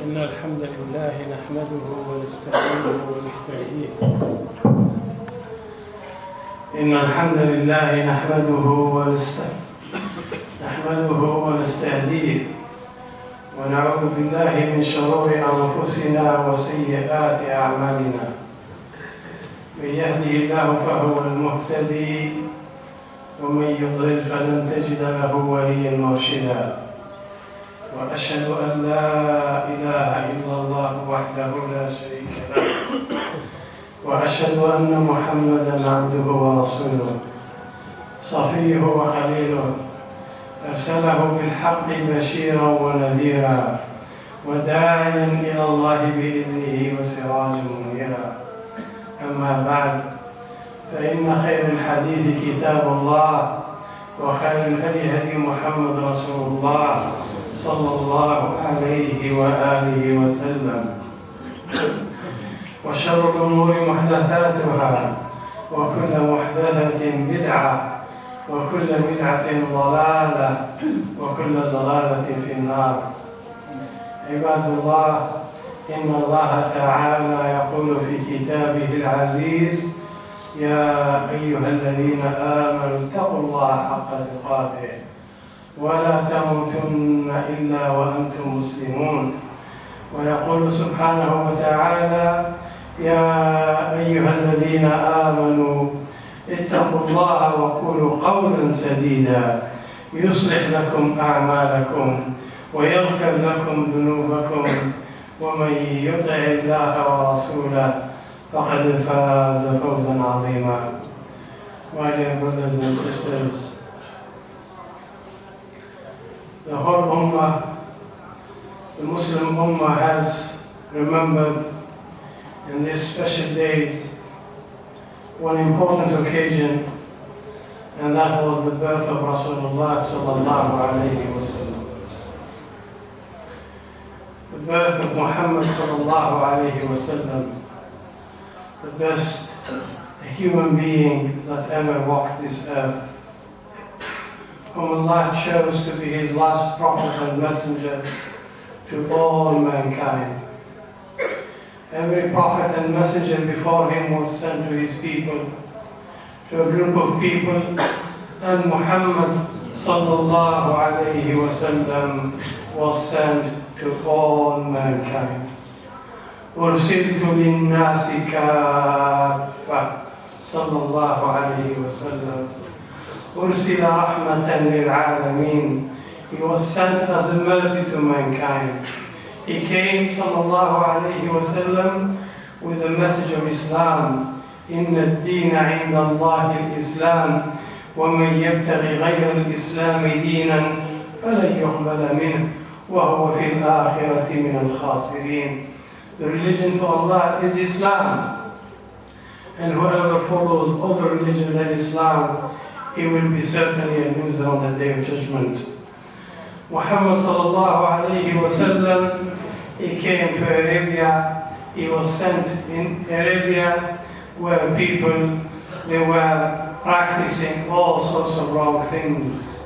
إن الحمد لله نحمده ونستعينه ونستهديه إن الحمد لله نحمده ونستهديه ونعوذ بالله من شرور أنفسنا وسيئات أعمالنا. من يهده الله فهو المهتدي ومن يضلل فلن تجد له وليا مرشدا. وأشهد أن لا إله إلا الله وحده لا شريك له وأشهد أن محمدا عبده ورسوله صفيه وخليله أرسله بالحق بشيرا ونذيرا وداعيا إلى الله بإذنه وسراجا منيرا. أما بعد، فإن خير الحديث كتاب الله وخير الهدي محمد رسول الله صلى الله عليه وآله وسلم، وشر الأمور محدثاتها وكل محدثة بدعة وكل بدعة ضلالة وكل ضلالة في النار. عباد الله، إن الله تعالى يقول في كتابه العزيز: يا أيها الذين آمنوا اتقوا الله حق تقاته ولا تموتن إلا وأنتم مسلمون. ويقول سبحانه وتعالى: يا أيها الذين آمنوا اتقوا الله وقولوا قولا سديدا يصلح لكم أعمالكم ويغفر لكم ذنوبكم ومن يطع الله ورسوله فقد فاز فوزا عظيما. My dear brothers and sisters, the whole Ummah, the Muslim Ummah, has remembered in these special days one important occasion, and that was the birth of Rasulullah sallallahu alayhi wa sallam. The birth of Muhammad sallallahu alayhi wa sallam, the best human being that ever walked this earth, whom Allah chose to be His last prophet and messenger to all mankind. Every prophet and messenger before him was sent to his people, to a group of people, and Muhammad sallallahu alayhi wa sallam was sent to all mankind. أرسلت للناس كافة صلى الله عليه وسلم. أرسل رحمة للعالمين. He was sent as a mercy to mankind. He came sallallahu alayhi wa sallam with the message of Islam. إن الدين عند الله الإسلام ومن يبتغي غير الإسلام دينا فلن يقبل منه وهو في الآخرة من الخاسرين. The religion for Allah is Islam, and whoever follows other religion than Islam, he will be certainly a loser on the Day of Judgment. Muhammad sallallahu alayhi wa sallam, he came to Arabia. He was sent in Arabia where people, they were practicing all sorts of wrong things,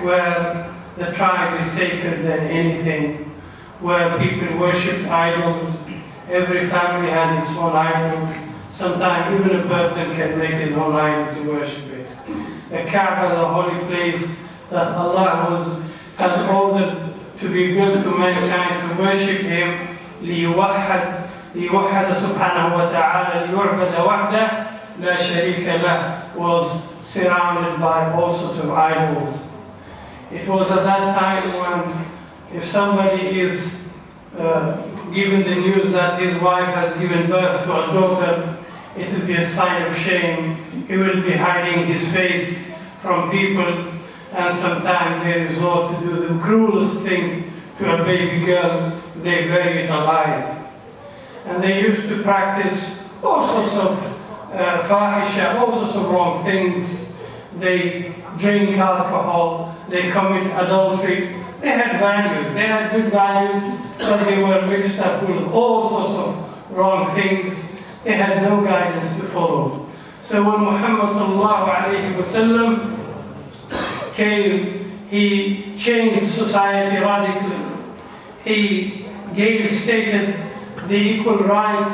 where the tribe is sacred than anything, where people worshipped idols. Every family had its own idols. Sometimes even a person can make his own idol to worship it. The Kaaba, the holy place that Allah has ordered to be built to mankind to worship Him, ليوحد سبحانه وتعالى ليعبد وحده لا شريك له, was surrounded by all sorts of idols. It was at that time when if somebody is given the news that his wife has given birth to a daughter, it will be a sign of shame. He will be hiding his face from people, and sometimes they resort to do the cruelest thing to a baby girl. They bury it alive. And they used to practice all sorts of fahisha, all sorts of wrong things. They drink alcohol, they commit adultery. They had values, they had good values, but they were mixed up with all sorts of wrong things. They had no guidance to follow. So when Muhammad sallallahu alayhi wa sallam came, he changed society radically. he stated the equal right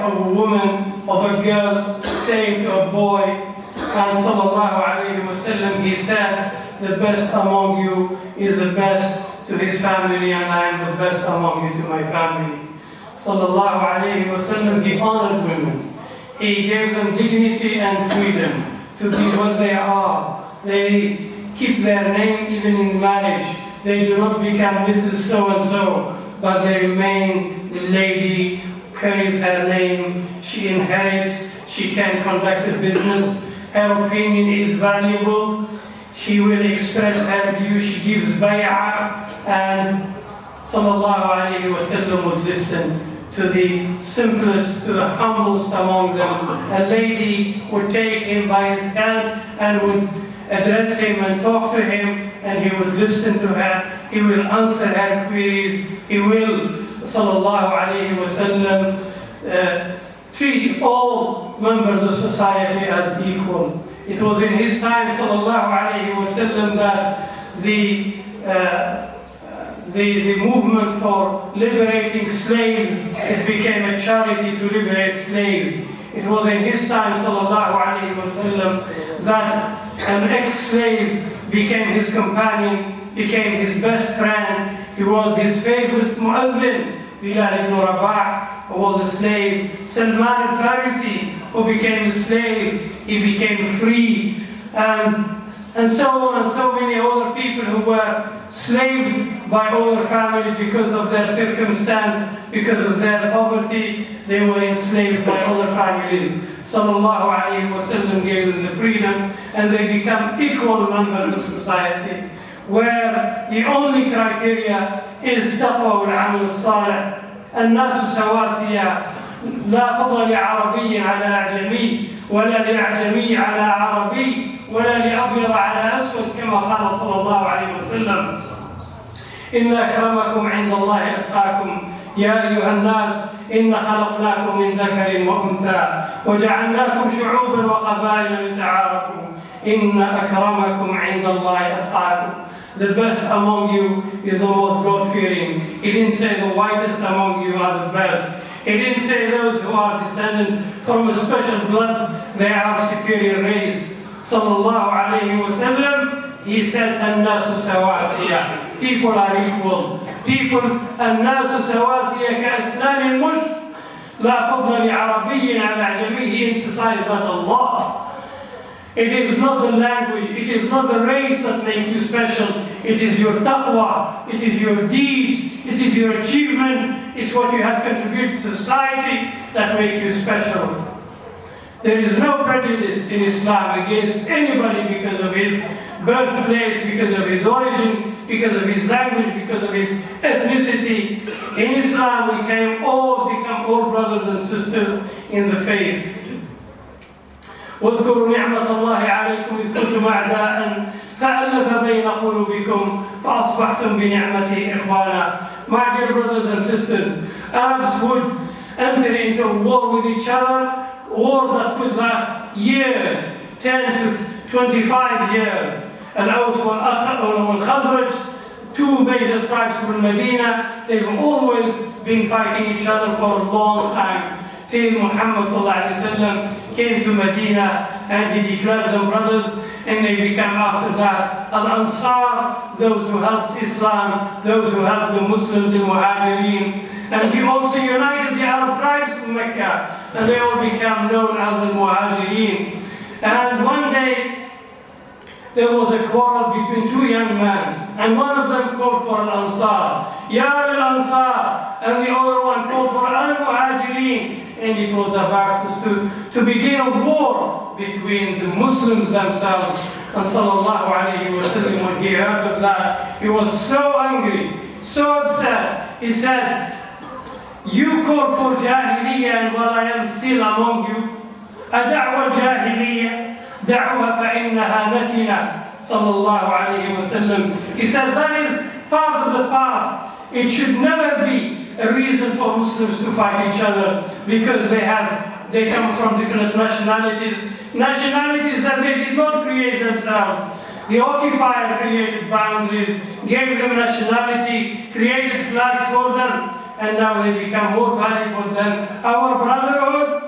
of a woman, of a girl, saying to a boy, and sallallahu alayhi wa sallam, he said, the best among you is the best to his family, and I am the best among you to my family. Sallallahu alayhi wa sallam, he honored women. He gave them dignity and freedom to be what they are. They keep their name even in marriage. They do not become Mrs. So-and-so, but they remain the lady, carries her name, she inherits, she can conduct a business, her opinion is valuable, she will express her view, she gives bay'ah, and sallallahu alayhi wa sallam would listen to the simplest, to the humblest among them. A lady would take him by his hand and would address him and talk to him, and he would listen to her, he will answer her queries, he will, sallallahu alayhi wa sallam, treat all members of society as equal. It was in his time, sallallahu alayhi wa sallam, that the movement for liberating slaves, it became a charity to liberate slaves. It was in his time, sallallahu alayhi wa sallam, that an ex-slave became his companion, became his best friend. He was his favorite mu'adhin, Bilal ibn Rabah, who was a slave. Salman al-Farisi, who became a slave, he became free. And so on, and so many other people who were slaved by other family because of their circumstance, because of their poverty, they were enslaved by other families. Sallallahu alayhi wa sallam gave them the freedom, and they become equal members of society, where the only criteria is taqwa wal-amal as-salih. الناس سواسية لا فضل لعربي على أعجمي ولا لأعجمي على عربي ولا لأبيض على أسود، كما قال صلى الله عليه وسلم إن أكرمكم عند الله أتقاكم يا أيها الناس إن خلقناكم من ذكر وأنثى وجعلناكم شعوبا وقبائل لتعارفوا إن أكرمكم عند الله أتقاكم. The best among you is the most God-fearing. He didn't say the whitest among you are the best. He didn't say those who are descended from a special blood, they are superior race. Sallallahu alayhi wa sallam, he said, الناس سواسية. People are equal. People, الناس سواسية كأسنان المشط. لا فضل لعربي على أعجمي. He emphasized that Allah. It is not the language, it is not the race that makes you special. It is your taqwa, it is your deeds, it is your achievement, it's what you have contributed to society that makes you special. There is no prejudice in Islam against anybody because of his birthplace, because of his origin, because of his language, because of his ethnicity. In Islam we become all brothers and sisters in the faith. واذكروا نعمة الله عليكم إذ كنتم أعداء فألف بين قلوبكم فأصبحتم بنعمته إخوانا. My dear brothers and sisters, Arabs would enter into war with each other, wars that would last years, 10 to 25 years. Al-Aws wal-Khazraj, two major tribes from Medina, they've always been fighting each other for a long time. Till Muhammad came to Medina and he declared them brothers, and they become after that Al-Ansar, those who helped Islam, those who helped the Muslims in Muhajirin. And he also united the Arab tribes in Mecca, and they all become known as the Muhajirin. And one day there was a quarrel between two young men, and one of them called for Al-Ansar, Ya Al-Ansar, and the other one called for Al-Muhajirin. And it was about to begin a war between the Muslims themselves. And sallallahu alayhi wa sallam, when he heard of that, he was so angry, so upset. He said, you call for Jahiliyyah, and while I am still among you, أدعوى الجاهلية دعوها فإنها نتنة. Sallallahu alayhi wa sallam. He said that is part of the past. It should never be a reason for Muslims to fight each other because they come from different nationalities that they did not create themselves. The occupier created boundaries, gave them nationality, created flags for them, and now they become more valuable than our brotherhood.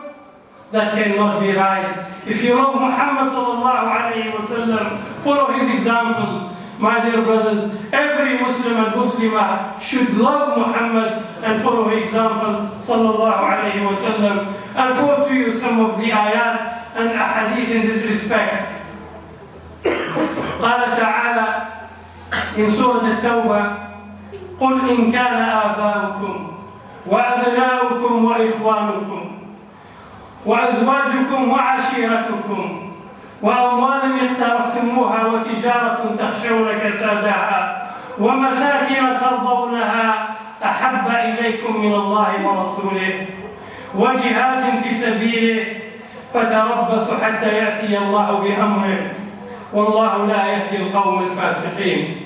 That cannot be right. If you love Muhammad sallallahu alayhi wa sallam, follow his example. My dear brothers, every Muslim and Muslimah should love Muhammad and follow his example sallallahu alayhi wa sallam. I'll quote to you some of the ayat and ahadith in this respect. قال تعالى in Surah At-Tawbah, قل إن كان آباؤكم وأبناؤكم وإخوانكم وأزواجكم وعشيرتكم وأموال اقترفتموها وتجارة تخشون كسادها ومساكن ترضونها أحب إليكم من الله ورسوله وجهاد في سبيله فتربصوا حتى يأتي الله بأمره والله لا يهدي القوم الفاسقين.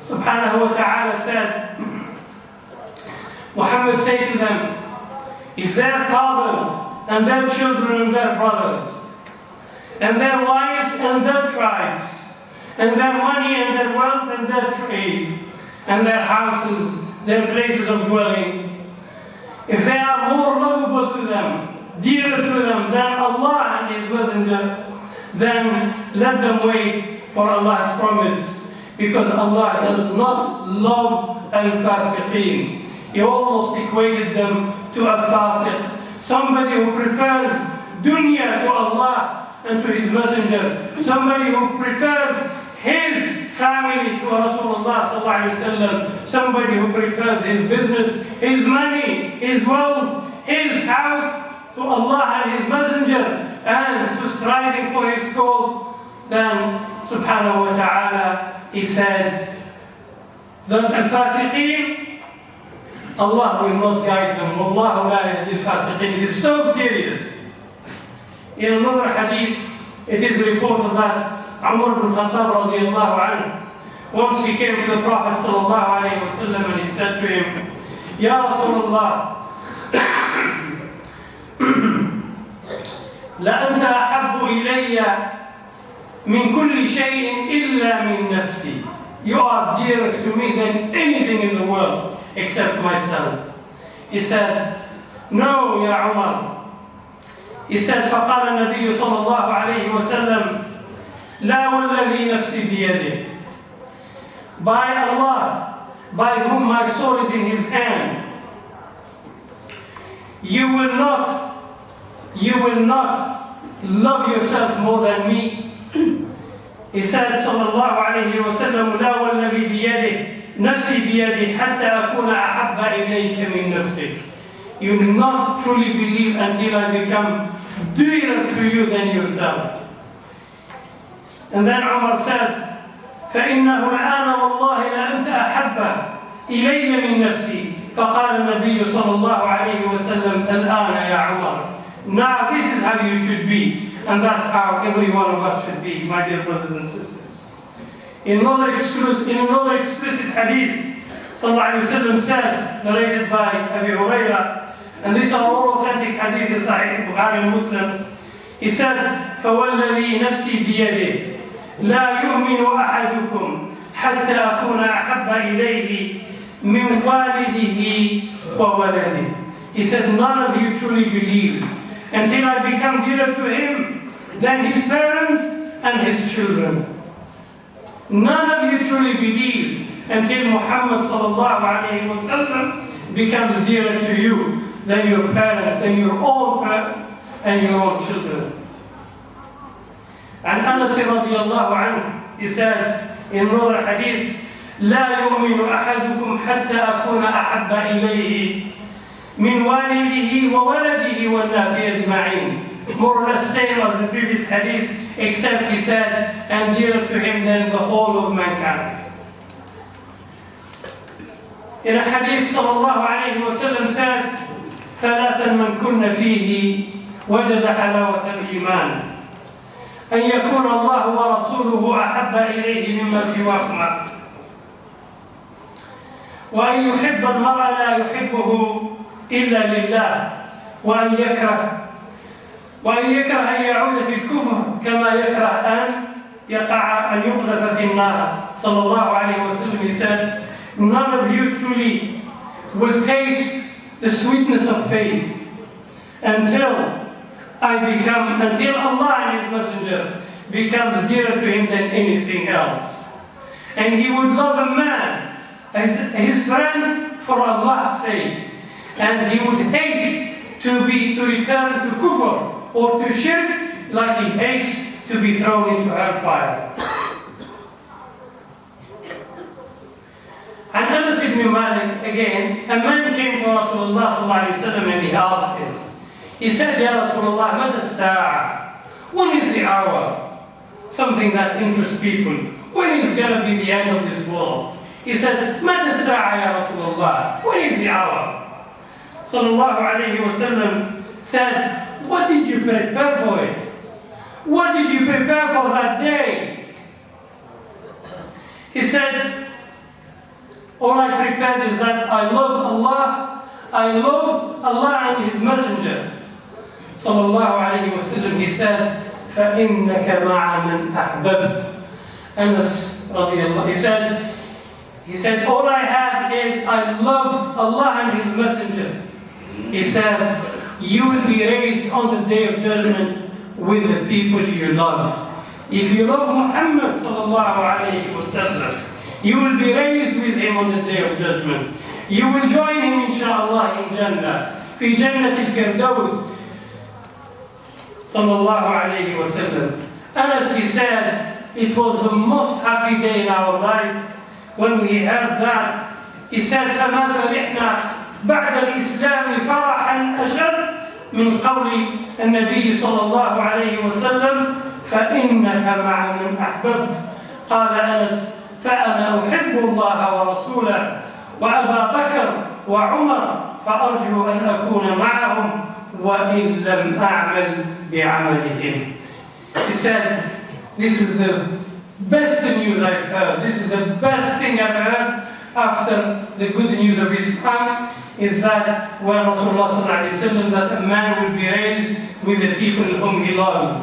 Subhanahu wa ta'ala said, Muhammad said to them, if their fathers and their children and their brothers and their wives and their tribes and their money and their wealth and their trade and their houses, their places of dwelling, if they are more lovable to them, dearer to them than Allah and His Messenger, then let them wait for Allah's promise, because Allah does not love al-fasiqeen. He almost equated them to a fasiq, somebody who prefers dunya to Allah and to His Messenger, somebody who prefers his family to Rasulullah sallallahu alaihi wasallam, somebody who prefers his business, his money, his wealth, his house to Allah and His Messenger, and to striving for His cause. Then subhanahu wa ta'ala, He said that al-fasiqeen, Allah will not guide them. Wallahu la yahdi al-fasiqeen. It is so serious. In another hadith, it is reported that Umar ibn Khattab radiyallahu anhu, once he came to the Prophet sallallahu alayhi wa sallam and he said to him, Ya Rasulullah, لأنت أحب إلي من كل شيء إلا من نفسي. You are dearer to me than anything in the world except myself. He said, no, Ya Umar. He said, فقال النبي صلى الله عليه وسلم, لا والذي نفسي بيده. By Allah, by whom my soul is in His hand, you will not love yourself more than me. He said صلى الله عليه وسلم, لا والذي بيده نفسي بيده حتى أكون أحب إليك من نفسك. You will not truly believe until I become dearer to you than yourself. And then Umar said, فإنه الآن والله لأنت أحب إلي من نفسي. فقال النبي صلى الله عليه وسلم, الآن يا عمر. Now this is how you should be, and that's how every one of us should be, my dear brothers and sisters. In another explicit hadith, sallallahu alayhi wa sallam said, narrated by Abi Hurairah, and these are all authentic hadith in Sahih Bukhari and Muslim. He said, فَوَالَّذِي نَفْسِي بِيَدِهِ لا يؤمن أحدكم حتى أكون أحب إليه من والده وولده. He said, none of you truly believe until I become dearer to him than his parents and his children. None of you truly believes until Muhammad sallallahu alayhi wa sallam becomes dearer to you than your parents, than your own parents and your own children. عن أنس رضي الله عنه, he said in another hadith, لا يؤمن أحدكم حتى أكون أحب إليه من والده وولده والناس أجمعين. More or less same as the previous hadith, except he said, and dearer to him than the whole of mankind. In a hadith صلى الله عليه وسلم said, ثلاثا من كن فيه وجد حلاوة الإيمان أن يكون الله ورسوله أحب إليه مما سواهما وأن يحب المرء لا يحبه إلا لله وأن يكره أن يعود في الكفر كما يكره أن يقع أن يقذف في النار. صلى الله عليه وسلم, he said, none of you truly will taste the sweetness of faith until Allah and His Messenger becomes dearer to him than anything else. And he would love a man as his friend for Allah's sake, and he would hate to return to kufr or to shirk like he hates to be thrown into hellfire. And Anas ibn Malik, again, a man came to Rasulullah sallallahu alayhi wa sallam and he asked him. He said, Ya Rasulullah, mata as-sa'a? When is the hour? Something that interests people. When is going to be the end of this world? He said, mata as-sa'a ya Rasulullah? When is the hour? Sallallahu alayhi wa sallam said, what did you prepare for it? What did you prepare for that day? He said, all I prepared is that I love Allah and His Messenger. Sallallahu alayhi wa sallam, he said, فَإِنَّكَ مَعَ مَنْ أَحْبَبْتَ. Anas radiallahu, he said, all I have is I love Allah and His Messenger. He said, you will be raised on the day of judgment with the people you love. If you love Muhammad sallallahu alayhi wa sallam, you will be raised with him on the day of judgment. You will join him, inshallah, in Jannah. في جنة الفردوس. Sallallahu alayhi wa sallam. Anas, he said, it was the most happy day in our life when we heard that. He said, فَمَا فَرِحْنَا بَعْدَ الْإِسْلَامِ فَرَحًا أَشَدْ من قول النبي صلى الله عليه وسلم فإنك مع من أحببت. قال أنس فأنا أحب الله ورسوله وأبا بكر وعمر فأرجو أن أكون معهم وإن لم أعمل بعملهم. He said, this is the best news I've heard. This is the best thing I've heard after the good news of Islam, is that when Rasulullah sallallahu alayhi wa sallam, that a man will be raised with the people whom he loves.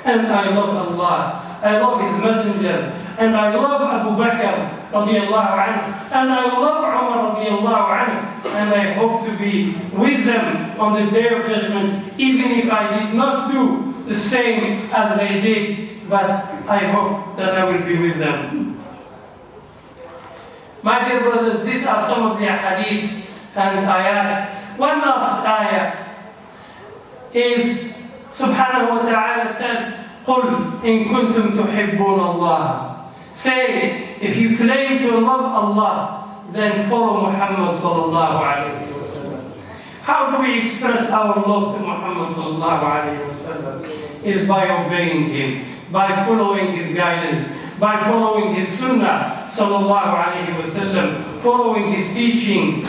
And I love Allah, I love His Messenger, and I love Abu Bakr radiallahu anhu, and I love Umar radiallahu anhu, and I hope to be with them on the day of judgment, even if I did not do the same as they did, but I hope that I will be with them. My dear brothers, these are some of the hadith and ayat. One last ayah is subhanahu wa ta'ala said, قُلْ إِن كُنْتُمْ تُحِبُّونَ اللَّهَ. Say, if you claim to love Allah, then follow Muhammad sallallahu alayhi wa sallam. How do we express our love to Muhammad sallallahu alayhi wa sallam? Is by obeying him, by following his guidance, by following his sunnah sallallahu alayhi wa sallam, following his teaching,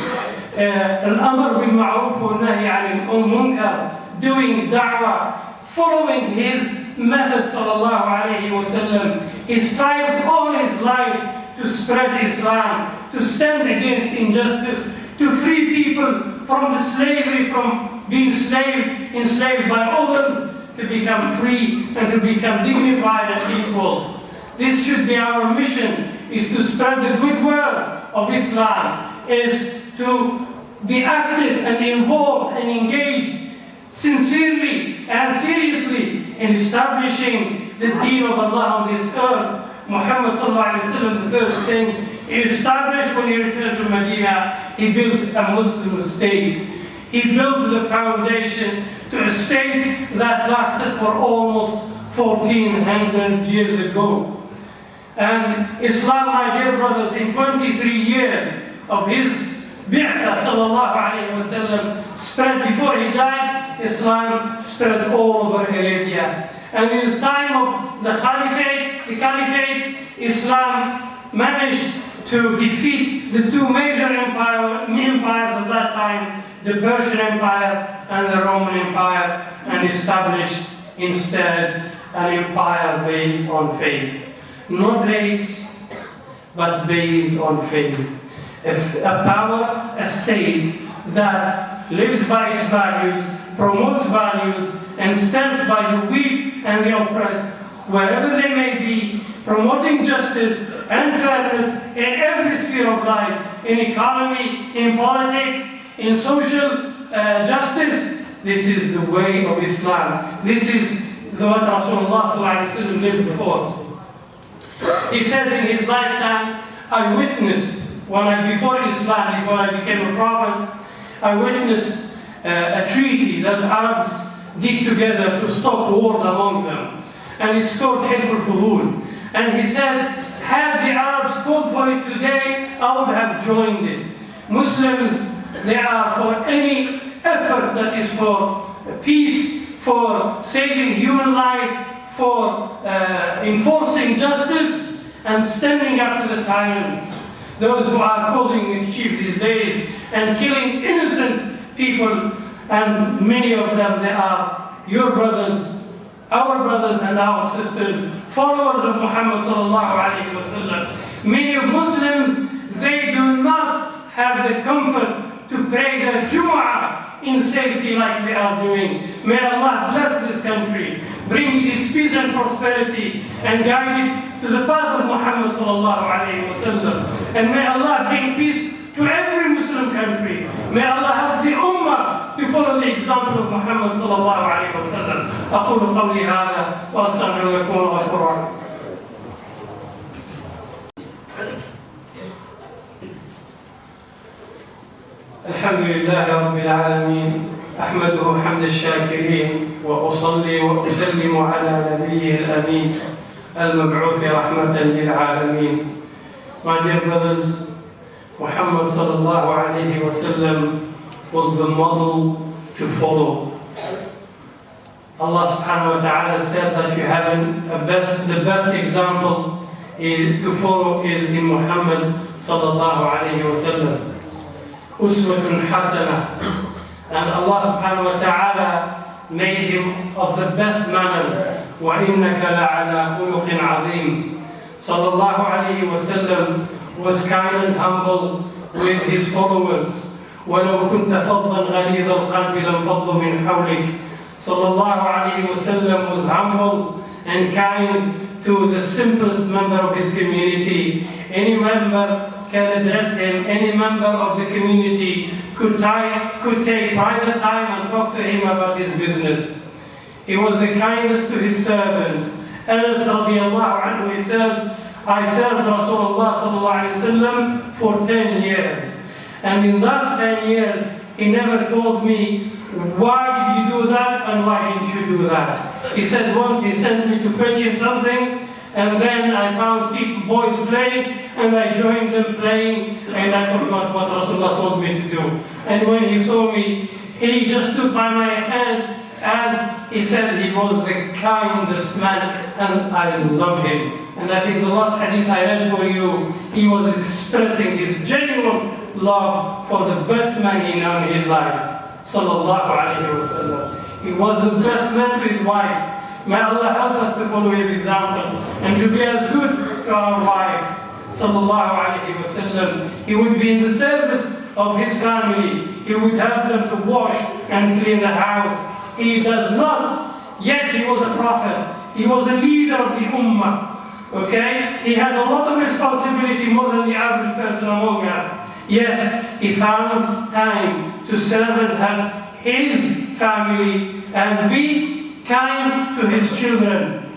al-amr bil ma'ruf wa nahy 'anil munkar, doing da'wah, following his method sallallahu alayhi wa sallam. He strived all his life to spread Islam, to stand against injustice, to free people from the slavery, from being enslaved by others, to become free and to become dignified and equal. This should be our mission, is to spread the good word of Islam, is to be active and involved and engaged sincerely and seriously in establishing the deen of Allah on this earth. Muhammad sallallahu alayhi wa sallam, the first thing he established when he returned to Medina, he built a Muslim state. He built the foundation to a state that lasted for almost 1400 years ago. And Islam, my dear brothers, in 23 years of his bi'tha sallallahu alayhi wa sallam, spread before he died, Islam spread all over Arabia. And in the time of the Caliphate, Islam managed to defeat the two major empires of that time, the Persian Empire and the Roman Empire, and established instead an empire based on faith. Not race, but based on faith. A power, a state that lives by its values, promotes values, and stands by the weak and the oppressed, wherever they may be, promoting justice and fairness in every sphere of life, in economy, in politics, in social justice. This is the way of Islam. This is what Rasulullah lived for. He said in his lifetime, I witnessed, before Islam, before I became a prophet, I witnessed a treaty that Arabs did together to stop wars among them. And it's called Hilf al-Fuhul. And he said, had the Arabs called for it today, I would have joined it. Muslims, they are for any effort that is for peace, for saving human life, for enforcing justice, and standing up to the tyrants. Those who are causing mischief these days and killing innocent people, and many of them, they are your brothers, our brothers and our sisters, followers of Muhammad sallallahu alaihi wasallam. Many of Muslims, they do not have the comfort to pray their Jumu'ah in safety like we are doing. May Allah bless this country, bring it its peace and prosperity, and guide it to the path of Muhammad sallallahu alaihi wasallam. And may Allah bring peace to every Muslim country. May Allah help the Ummah to follow the example of Muhammad sallallahu alaihi wasallam. أقول قولي هذا وأستغفر لكم وأغفر لكم. الحمد لله رب العالمين، أحمده حمد الشاكرين، وأصلي وأسلم على نبيه الأمين المبعوث رحمة للعالمين. My dear brothers, Muhammad sallallahu alayhi wa sallam was the model to follow. Allah subhanahu wa ta'ala said that you have the best example to follow is in Muhammad sallallahu alayhi wa sallam. Uswatun hasana. And Allah subhanahu wa ta'ala made him of the best manners. وَإِنَّكَ لَعَلَى خُلُقٍ عَظِيمٍ. Sallallahu alayhi wa sallam was kind and humble with his followers. وَلَوْ كُنْتَ فَضًّا غَلِيظَ الْقَلْبِ لَانْفَضُّوا مِنْ حَوْلِكَ. Sallallahu alayhi wa sallam was humble and kind to the simplest member of his community. Any member can address him, any member of the community could take private time and talk to him about his business. He was the kindest to his servants. Anas radiallahu anhu, he said, I served Rasulullah sallallahu alayhi wa sallam for 10 years. And in that 10 years, he never told me, why did you do that and why didn't you do that? He said once he sent me to fetch him something, and then I found boys playing, and I joined them playing, and I forgot what Rasulullah told me to do. And when he saw me, he just took by my hand, and he said he was the kindest man, and I love him. And I think the last hadith I read for you, he was expressing his genuine love for the best man he knew in his life. Sallallahu alayhi wa sallam. He was the best man to his wife. May Allah help us to follow his example and to be as good to our wives. Sallallahu alayhi wa sallam. He would be in the service of his family. He would help them to wash and clean the house. He does not, yet he was a prophet. He was a leader of the ummah. Okay? He had a lot of responsibility, more than the average person among us. Yet he found time to serve and help his family and be kind to his children.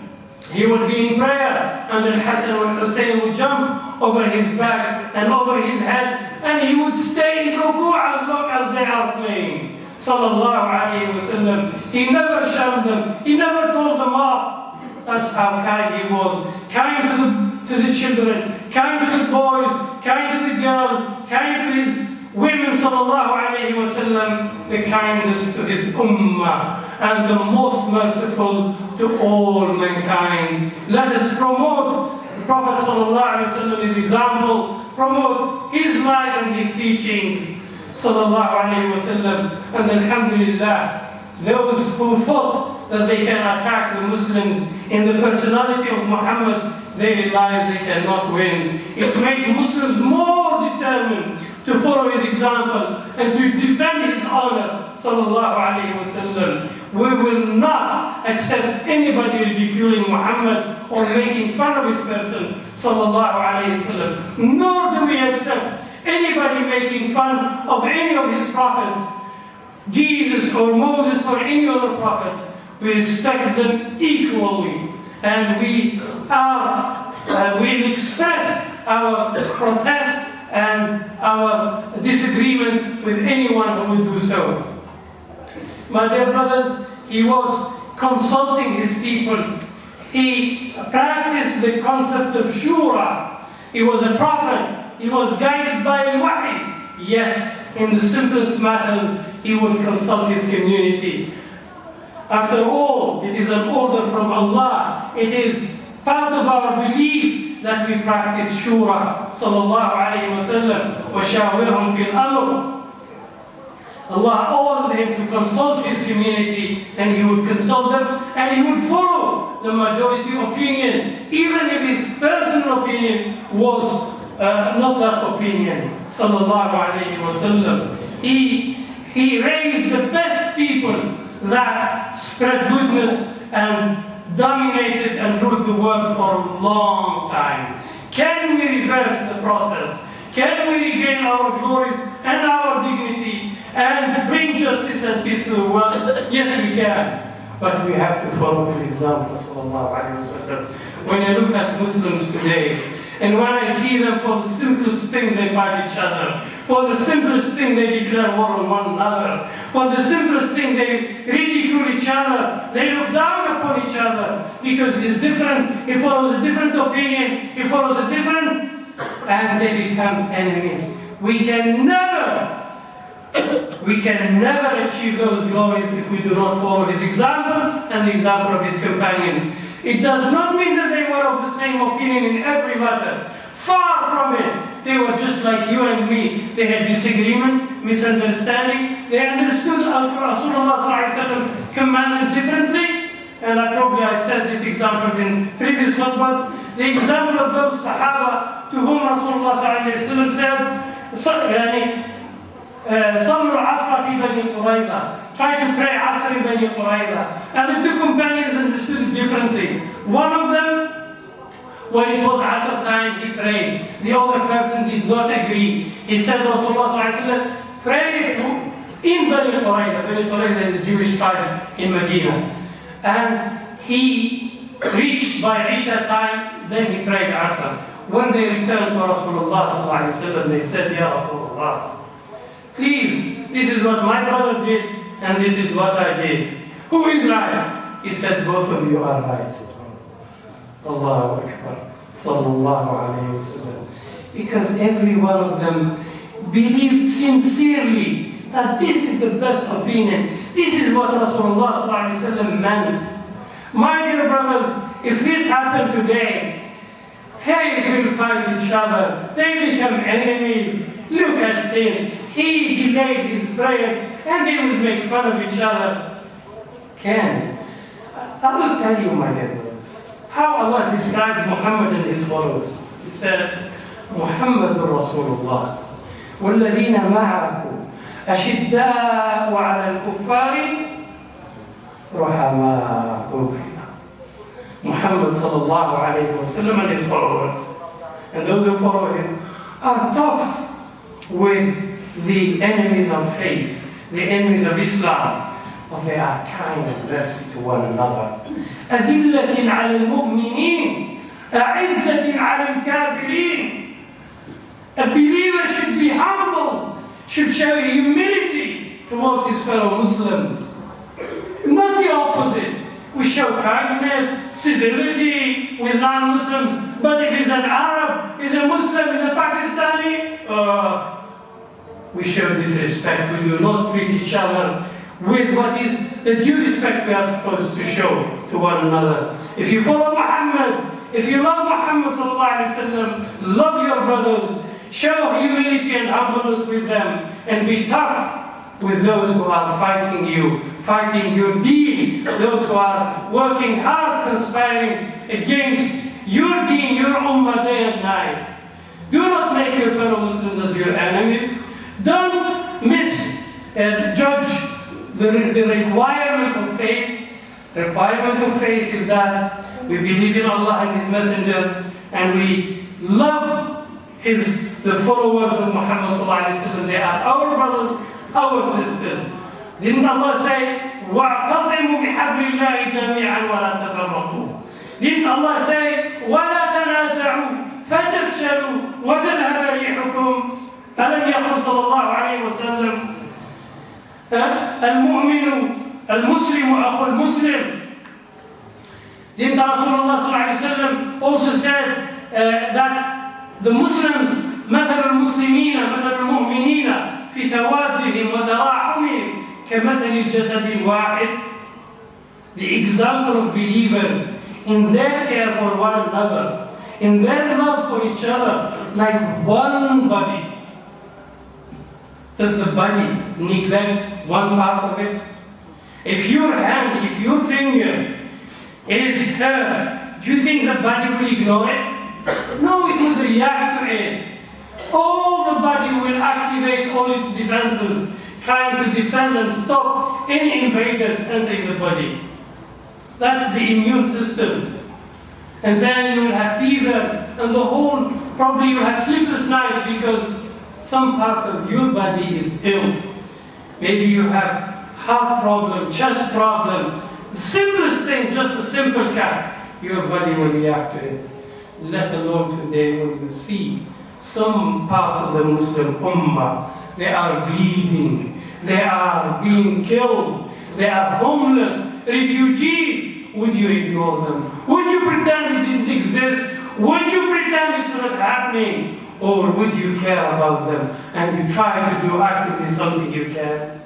He would be in prayer, and then Hassan and Hussein would jump over his back and over his head, and he would stay in ruku' as long as they are playing. Sallallahu alayhi wa sallam. He never shunned them. He never told them off. That's how kind he was. Kind to the children, kind to the boys, kind to the girls, kind to his women, sallallahu alayhi wa sallam, the kindest to his ummah, and the most merciful to all mankind. Let us promote the Prophet sallallahu alayhi wa sallam, his example, promote his life and his teachings, sallallahu alayhi wa sallam. And alhamdulillah, those who thought that they can attack the Muslims in the personality of Muhammad, they realize they cannot win. It made Muslims more determined to follow his example and to defend his honor, sallallahu alayhi wa sallam. We will not accept anybody ridiculing Muhammad or making fun of his person, sallallahu alayhi wasallam. Nor do we accept anybody making fun of any of his prophets, Jesus or Moses or any other prophets. We respect them equally, and we will express our protest and our disagreement with anyone who will do so. My dear brothers, he was consulting his people. He practiced the concept of shura. He was a prophet. He was guided by al-wahy. Yet, in the simplest matters, he would consult his community. After all, it is an order from Allah. It is part of our belief that we practice shura. Sallallahu alayhi wa sallam. وَشَاوِرْهُمْ فِي الْأَمْرِ. Allah ordered him to consult his community, and he would consult them, and he would follow the majority opinion, even if his personal opinion was not that opinion. Sallallahu alayhi wa sallam. He raised the best people that spread goodness and dominated and ruled the world for a long time. Can we reverse the process? Can we regain our glories and our dignity and bring justice and peace to the world? Yes, we can. But we have to follow his example, sallallahu alayhi wa sallam. When I look at Muslims today, and when I see them, for the simplest thing they fight each other, for the simplest thing they declare war on one another, for the simplest thing they ridicule each other, they look down upon each other because he's different, he follows a different opinion, he follows a different, and they become enemies. We can never achieve those glories if we do not follow his example and the example of his companions. It does not mean that they were of the same opinion in every matter. Far from it. They were just like you and me. They had disagreement, misunderstanding. They understood Rasulullah commanded differently. And I said these examples in previous khutbahs. The example of those Sahaba to whom Rasulullah said, صلوا العصر في بني قريظة. Try to pray Asr in Bani Qurayza. And the two companions understood it differently. One of them, when it was Asr time, he prayed. The other person did not agree. He said, Rasulullah pray in Bani Qurayza. Bani Qurayza is a Jewish tribe in Medina. And he reached by Isha time, then he prayed Asr. When they returned to Rasulullah, they said, Ya Rasulullah, please, this is what my brother did, and this is what I did. Who is right? He said, both of you are right. Allahu Akbar. Sallallahu alayhi wa sallam. Because every one of them believed sincerely that this is the best opinion. This is what Rasulullah sallallahu alayhi wa sallam meant. My dear brothers, if this happened today, they will fight each other. They become enemies. Look at him. He delayed his prayer, and they will make fun of each other. I will tell you, my dear brothers, how Allah described Muhammad and his followers. He said, Muhammadur Rasulullah, وَالَّذِينَ مَعَهُ أَشِدَّاءُ عَلَى الْكُفَّارِ رُحَمَاءُ بَيْنَهُمْ. Muhammad sallallahu alayhi wa sallam and his followers, and those who follow him, are tough with the enemies of faith, the enemies of Islam, but they are kind and mercy to one another. أذلة على المؤمنين أعزة على الكافرين. A believer should be humble, should show humility towards his fellow Muslims. Not the opposite. We show kindness, civility with non-Muslims, but if he's an Arab, he's a Muslim, he's a Pakistani, we show disrespect. We do not treat each other with what is the due respect we are supposed to show to one another. If you follow Muhammad, if you love Muhammad sallallahu alaihi wasallam, love your brothers, show humility and humbleness with them, and be tough with those who are fighting you, fighting your deen, those who are working hard, conspiring against your deen, your ummah day and night. Do not make your fellow Muslims as your enemies. Don't misjudge the requirement of faith. Requirement of faith is that we believe in Allah and His Messenger, and we love the followers of Muhammad sallallahu alaihi wasallam. They are our brothers, our sisters. Didn't Allah say, وَاعْتَصِمُوا بِحَبْلِ اللَّهِ جَمِيعًا وَلَا تَفَرَّقُوا? Didn't Allah say, وَلَا تَنَازَعُوا فَتَفْشَلُوا وَتَذْهَبَ رِيحُكُمْ? ألم يقل صلى الله عليه وسلم المؤمن المسلم أخو المسلم? Didn't Rasulullah صلى الله عليه وسلم also said that the Muslims مثل المسلمين مثل المؤمنين في توادهم وتراحمهم كمثل الجسد الواحد? The example of believers in their care for one another, in their love for each other, like one body. Does the body neglect one part of it? If your hand, if your finger is hurt, do you think the body will ignore it? No, it will react to it. All the body will activate all its defenses, trying to defend and stop any invaders entering the body. That's the immune system. And then you will have fever, and the whole, probably you will have sleepless night because some part of your body is ill. Maybe you have heart problem, chest problem. The simplest thing, just a simple cut, your body will react to it. Let alone today when you see some parts of the Muslim Ummah, they are bleeding, they are being killed, they are homeless, refugees. Would you ignore them? Would you pretend it didn't exist? Would you pretend it's not happening? Or would you care about them and you try to do actively something you can?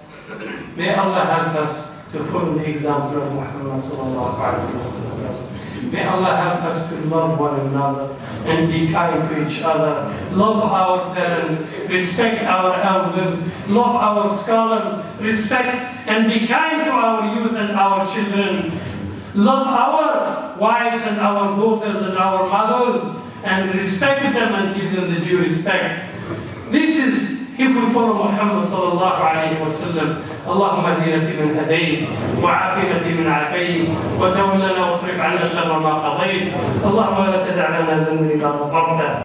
May Allah help us to follow the example of Muhammad sallallahu alaihi wasallam. May Allah help us to love one another and be kind to each other. Love our parents, respect our elders, love our scholars, respect and be kind to our youth and our children. Love our wives and our daughters and our mothers and respect them and give them the due respect. This is if we follow Muhammad sallallahu alayhi wa sallam. اللهم اهدنا فيمن هديت وعافنا فيمن عافيت وتولنا واصرف عنا شر ما قضيت اللهم لا تدع لنا ذنبا الا غفرته